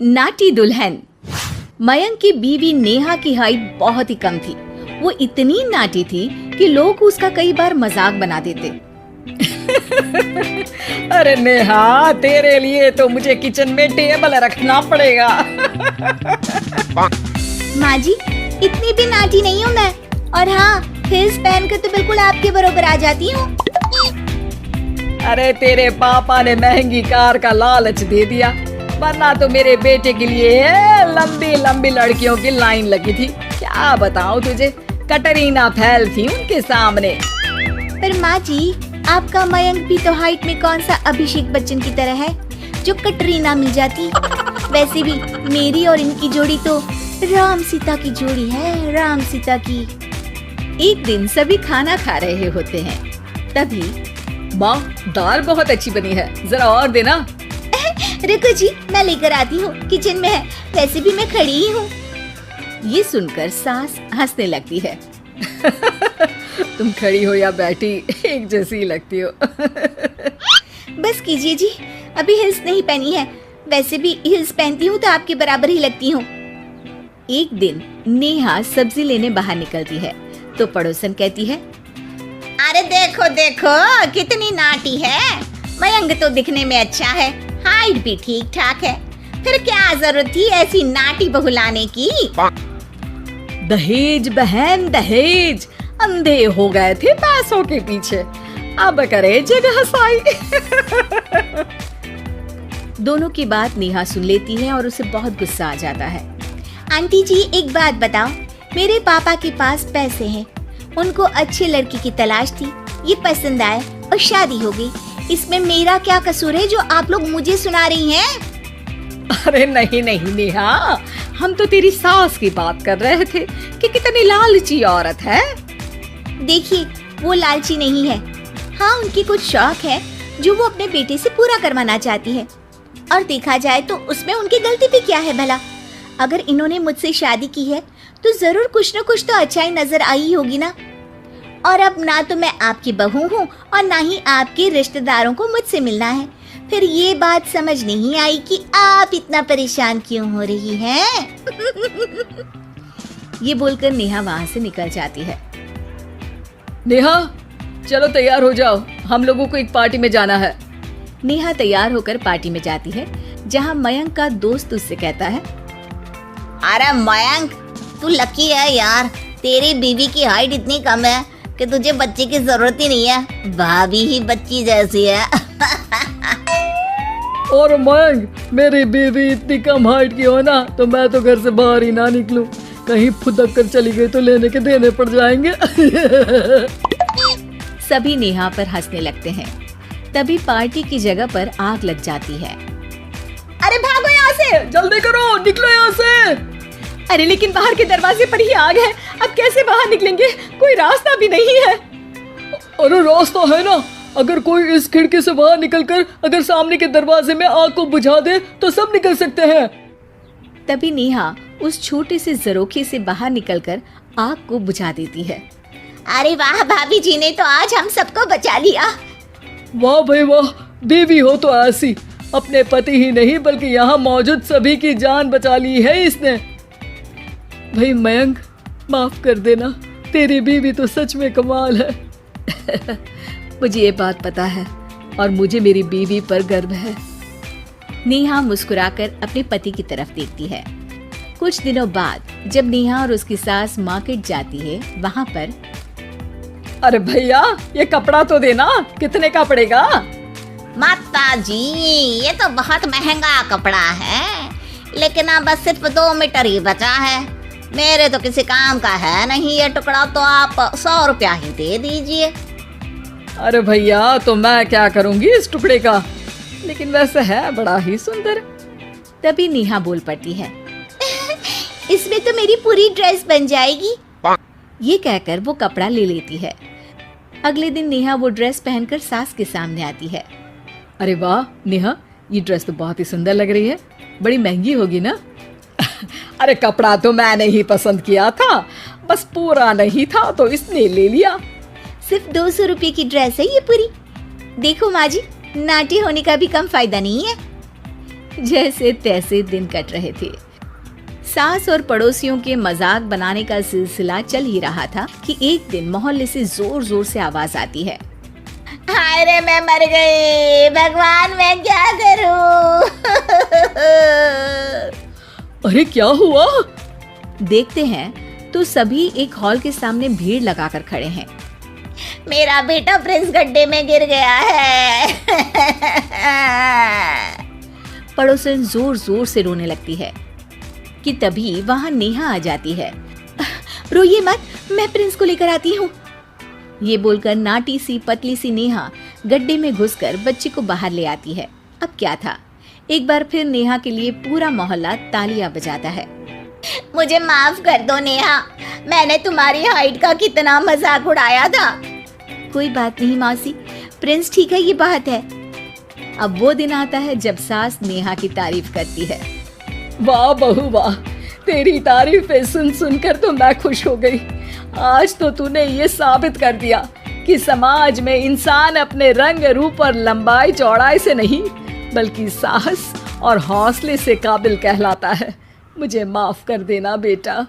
नाटी दुल्हन। मयंक की बीवी नेहा की हाइट बहुत ही कम थी। वो इतनी नाटी थी कि लोग उसका कई बार मजाक बना देते। अरे नेहा, तेरे लिए तो मुझे किचन में टेबल रखना पड़ेगा। माँ जी, इतनी भी नाटी नहीं हूँ मैं। और हाँ, हिल्स पहनकर तो बिल्कुल आपके बराबर आ जाती हूँ। अरे तेरे पापा ने महंगी कार का लालच दे दिया, वरना तो मेरे बेटे के लिए लंबी लंबी लड़कियों की लाइन लगी थी। क्या बताऊं तुझे, कटरीना फैल थी उनके सामने। पर माँ जी, आपका मयंक भी तो हाइट में कौन सा अभिषेक बच्चन की तरह है जो कटरीना मिल जाती। वैसे भी मेरी और इनकी जोड़ी तो राम सीता की जोड़ी है, राम सीता की। एक दिन सभी खाना खा रहे होते हैं, तभी माँ, दाल बहुत अच्छी बनी है, जरा और देना। रुको जी, मैं लेकर आती हूँ, किचन में है। वैसे भी मैं खड़ी ही हूँ। ये सुनकर सास हंसने लगती है। तुम खड़ी हो या बैठी, एक जैसी लगती हो। बस कीजिए जी, अभी हिल्स नहीं पहनी है। वैसे भी हिल्स पहनती हूँ तो आपके बराबर ही लगती हूँ। एक दिन नेहा सब्जी लेने बाहर निकलती है तो पड़ोसन कहती है, अरे देखो देखो कितनी नाटी है। मयंक तो दिखने में अच्छा है, हाइट भी ठीक ठाक है। फिर क्या जरूरत थी ऐसी नाटी बहू लाने की। दहेज बहन, दहेज। अंधे हो गए थे पैसों के पीछे, अब करे जगह साई। दोनों की बात नेहा सुन लेती है और उसे बहुत गुस्सा आ जाता है। आंटी जी, एक बात बताओ, मेरे पापा के पास पैसे हैं, उनको अच्छी लड़की की तलाश थी, ये पसंद आए और शादी हो गई। इसमें मेरा क्या कसूर है जो आप लोग मुझे सुना रही हैं? अरे नहीं नहीं नेहा, हम तो तेरी सास की बात कर रहे थे कि कितनी लालची औरत है। देखिए, वो लालची नहीं है। हाँ, उनकी कुछ शौक है जो वो अपने बेटे से पूरा करवाना चाहती है। और देखा जाए तो उसमें उनकी गलती भी क्या है भला। अगर इन्होंने मुझसे शादी की है तो जरूर कुछ न कुछ तो अच्छाई नजर आई होगी ना। और अब ना तो मैं आपकी बहू हूँ और ना ही आपके रिश्तेदारों को मुझसे मिलना है। फिर ये बात समझ नहीं आई कि आप इतना परेशान क्यों हो रही हैं। ये बोलकर नेहा वहाँ से निकल जाती है। नेहा, चलो तैयार हो जाओ, हम लोगों को एक पार्टी में जाना है। नेहा तैयार होकर पार्टी में जाती है, जहाँ मयंक का दोस्त उससे कहता है, अरे मयंक, तू लकी है यार, तेरी बीवी की हाइट इतनी कम है कि तुझे बच्चे की जरूरत ही नहीं है, भाभी ही बच्ची जैसी है। और मयंक, मेरी बीवी इतनी कम हाइट की हो ना तो मैं तो घर से बाहर ही ना निकलूं, कहीं फुदक कर चली गई तो लेने के देने पड़ जाएंगे। सभी नेहा पर हंसने लगते हैं। तभी पार्टी की जगह पर आग लग जाती है। अरे भागो यहाँ से, जल्दी करो, निकलो यहाँ से। अरे लेकिन बाहर के दरवाजे पर ही आग है, अब कैसे बाहर निकलेंगे? कोई रास्ता भी नहीं है। अरे रास्ता है ना, अगर कोई इस खिड़की से बाहर निकलकर अगर सामने के दरवाजे में आग को बुझा दे तो सब निकल सकते हैं। तभी नेहा उस छोटे से जरोखे से बाहर निकलकर आग को बुझा देती है। अरे वाह, भाभी जी ने तो आज हम सबको बचा लिया। वाह भाई वाह, बीवी हो तो ऐसी, अपने पति ही नहीं बल्कि यहाँ मौजूद सभी की जान बचा ली है इसने। भाई मयंक, माफ कर देना, तेरी बीवी तो सच में कमाल है। मुझे ये बात पता है और मुझे मेरी बीवी पर गर्व है। नेहा मुस्कुराकर अपने पति की तरफ देखती है। कुछ दिनों बाद जब नेहा और उसकी सास मार्केट जाती है, वहाँ पर, अरे भैया, ये कपड़ा तो देना, कितने का पड़ेगा? माता जी, ये तो बहुत महंगा कपड़ा है, लेकिन अब बस सिर्फ 2 मीटर ही बचा है। मेरे तो किसी काम का है नहीं ये टुकड़ा, तो आप 100 रुपया ही दे दीजिए। अरे भैया, तो मैं क्या करूंगी इस टुकड़े का, लेकिन वैसे है बड़ा ही सुंदर। तभी नेहा बोल पड़ती है, इसमें तो मेरी पूरी ड्रेस बन जाएगी। ये कहकर वो कपड़ा ले लेती है। अगले दिन नेहा वो ड्रेस पहनकर सास के सामने आती है। अरे वाह नेहा, ये ड्रेस तो बहुत ही सुंदर लग रही है, बड़ी महंगी होगी ना? अरे कपड़ा तो मैंने ही पसंद किया था, बस पूरा नहीं था तो इसने ले लिया। सिर्फ 200 रुपये की ड्रेस है ये पूरी। देखो माँ जी, नाटी होने का भी कम फायदा नहीं है। जैसे तैसे दिन कट रहे थे। सास और पड़ोसियों के मजाक बनाने का सिलसिला चल ही रहा था कि एक दिन मोहल्ले से जोर जोर से आवाज आती है, हाय रे मैं मर गई, भगवान मैं क्या करूं। अरे क्या हुआ? देखते हैं तो सभी एक हॉल के सामने भीड़ लगाकर खड़े हैं। मेरा बेटा प्रिंस गड्ढे में गिर गया है। पड़ोसन जोर जोर से रोने लगती है कि तभी वहां नेहा आ जाती है। रोइए मत, मैं प्रिंस को लेकर आती हूँ। ये बोलकर नाटी सी पतली सी नेहा गड्ढे में घुसकर बच्चे को बाहर ले आती है। अब क्या था, एक बार फिर नेहा के लिए पूरा मोहल्ला तालियां बजाता है। मुझे माफ कर दो नेहा, मैंने तुम्हारी हाइट का कितना मजाक उड़ाया था। कोई बात नहीं मौसी, प्रिंस ठीक है, ये बात है। अब वो दिन आता है जब सास नेहा की तारीफ करती है। वाह बहू वाह, तेरी तारीफें सुन सुनकर तो मैं खुश हो गई। आज तो तूने ये साबित कर दिया कि समाज में इंसान अपने रंग रूप और लंबाई चौड़ाई से नहीं बल्कि साहस और हौसले से काबिल कहलाता है। मुझे माफ कर देना बेटा।